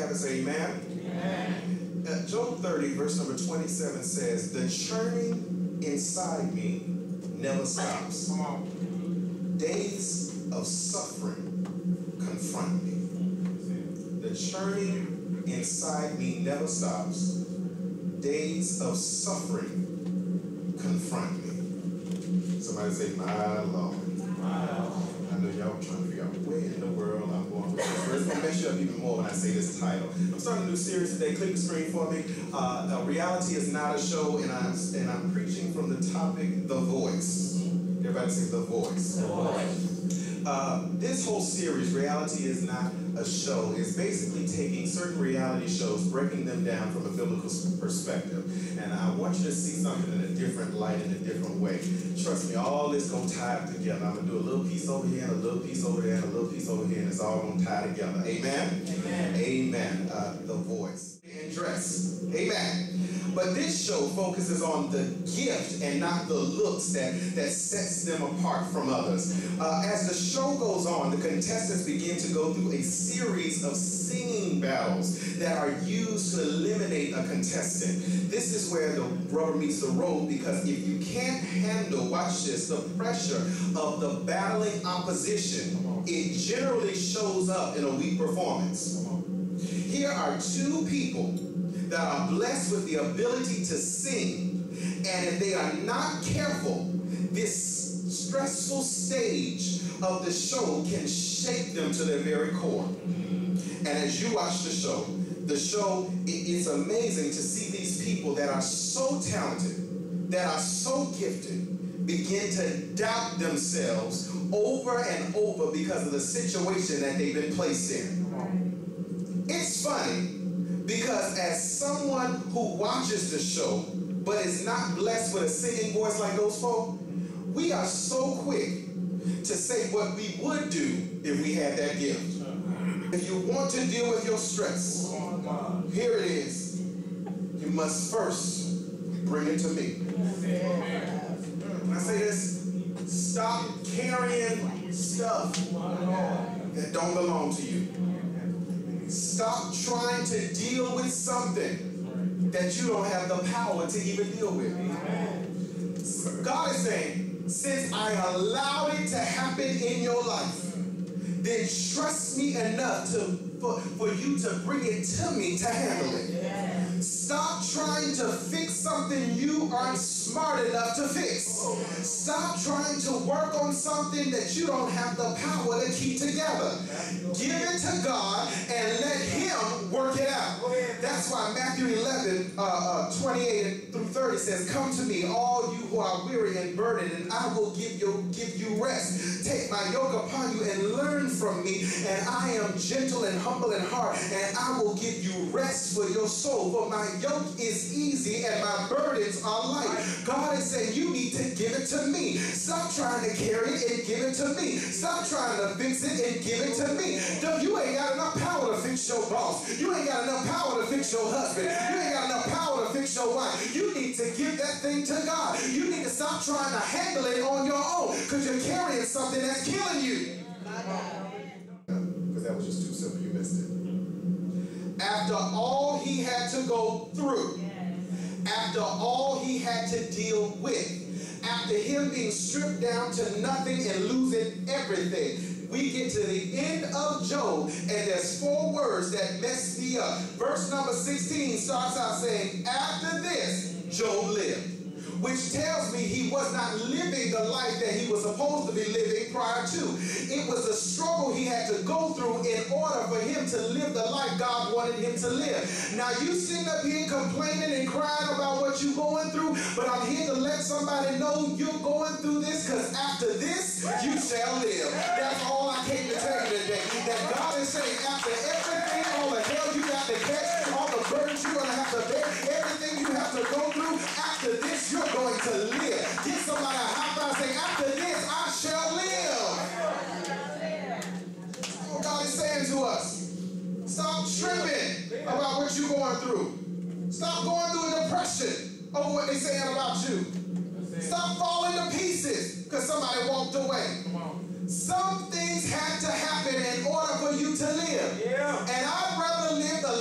together, say amen. Amen. Job 30, verse number 27 says, the churning inside me never stops. Come on. Days of suffering confront me. The churning inside me never stops. Days of suffering confront me. Somebody say, my Lord. I know y'all trying to figure out where in the world I'm going with this. It's going to mess you up even more when I say this title. I'm starting a new series today. Click the screen for me. Reality is not a show, and I'm preaching from the topic, The Voice. Everybody say The Voice. The Voice. This whole series, Reality is Not a Show, is basically taking certain reality shows, breaking them down from a biblical perspective. And I want you to see something in a different light, in a different way. Trust me, all this going to tie up together. I'm going to do a little piece over here, and a little piece over there, and a little piece over here, and it's all going to tie together. Amen? Amen. Amen. The Voice. And dress. Amen. But this show focuses on the gift and not the looks that sets them apart from others. As the show goes on, the contestants begin to go through a series of singing battles that are used to eliminate a contestant. This is where the rubber meets the road, because if you can't handle, watch this, the pressure of the battling opposition, it generally shows up in a weak performance. Here are two people that are blessed with the ability to sing, and if they are not careful, this stressful stage of the show can shake them to their very core. And as you watch the show, it's amazing to see these people that are so talented, that are so gifted, begin to doubt themselves over and over because of the situation that they've been placed in. It's funny, because as someone who watches the show but is not blessed with a singing voice like those folk, we are so quick to say what we would do if we had that gift. If you want to deal with your stress, here it is. You must first bring it to me. When I say this, stop carrying stuff that don't belong to you. Stop trying to deal with something that you don't have the power to even deal with. God is saying, since I allowed it to happen in your life, then trust me enough for you to bring it to me to handle it. Stop trying to fix something you aren't smart enough to fix. Stop trying to work on something that you don't have the power to keep together. Give it to God and let Him work it out. That's why Matthew 11, 28 through 30 says, come to me, all you who are weary and burdened, and I will give you rest. Take my yoke upon you and learn from me, and I am gentle and humble in heart, and I will give you rest for your soul. For my yoke is easy and my burdens are light. God is saying, you need to give it to me. Stop trying to carry it and give it to me. Stop trying to fix it and give it to me. You ain't got enough power to fix your boss. You ain't got enough power to fix your husband. You ain't got enough power to fix your wife. You need to give that thing to God. You need to stop trying to handle it on your own, because you're carrying something that's killing you. Because that was just too simple, you missed it. After all he had to go through, after all he had to deal with, after him being stripped down to nothing and losing everything, we get to the end of Job, and there's 4 words that messed me up. Verse number 16 starts out saying, after this, Job lived. Which tells me he was not living the life that he was supposed to be living prior to. It was a struggle he had to go through in order for him to live the life God wanted him to live. Now you sitting up here complaining and crying about what you're going through, but I'm here to let somebody know you're going through this, because after this, you shall live. That's all I came to tell you today. That God is saying, after everything, all the hell you got to catch, all the burdens you're going to have to bear, everything you have to go through, after this, you're going to live. Get somebody a high five, say, after this, I shall live. That's what God is saying to us. Stop tripping about what you're going through. Stop going through a depression over what they're saying about you. Stop falling to pieces because somebody walked away. Some things had to happen in order for you to live. And I'd rather live the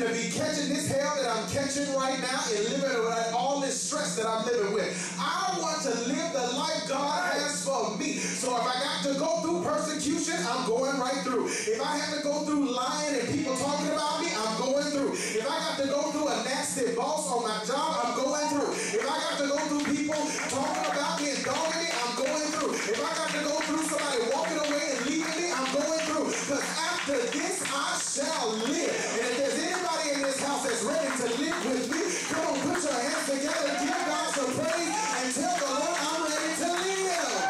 than to be catching this hell that I'm catching right now and living with all this stress that I'm living with. I want to live the life God has for me. So if I got to go through persecution, I'm going right through. If I have to go through lying and people talking about me, I'm going through. If I got to go through a nasty boss on my job, I'm going through. If I got to go through people talking about me and dogging me, I'm going through. If I got to go through somebody walking away and leaving me, I'm going through. Because after this, I shall live. And if there's anybody in this house that's ready to live with me, come on, put your hands together, give God some praise, and tell the Lord I'm ready to live.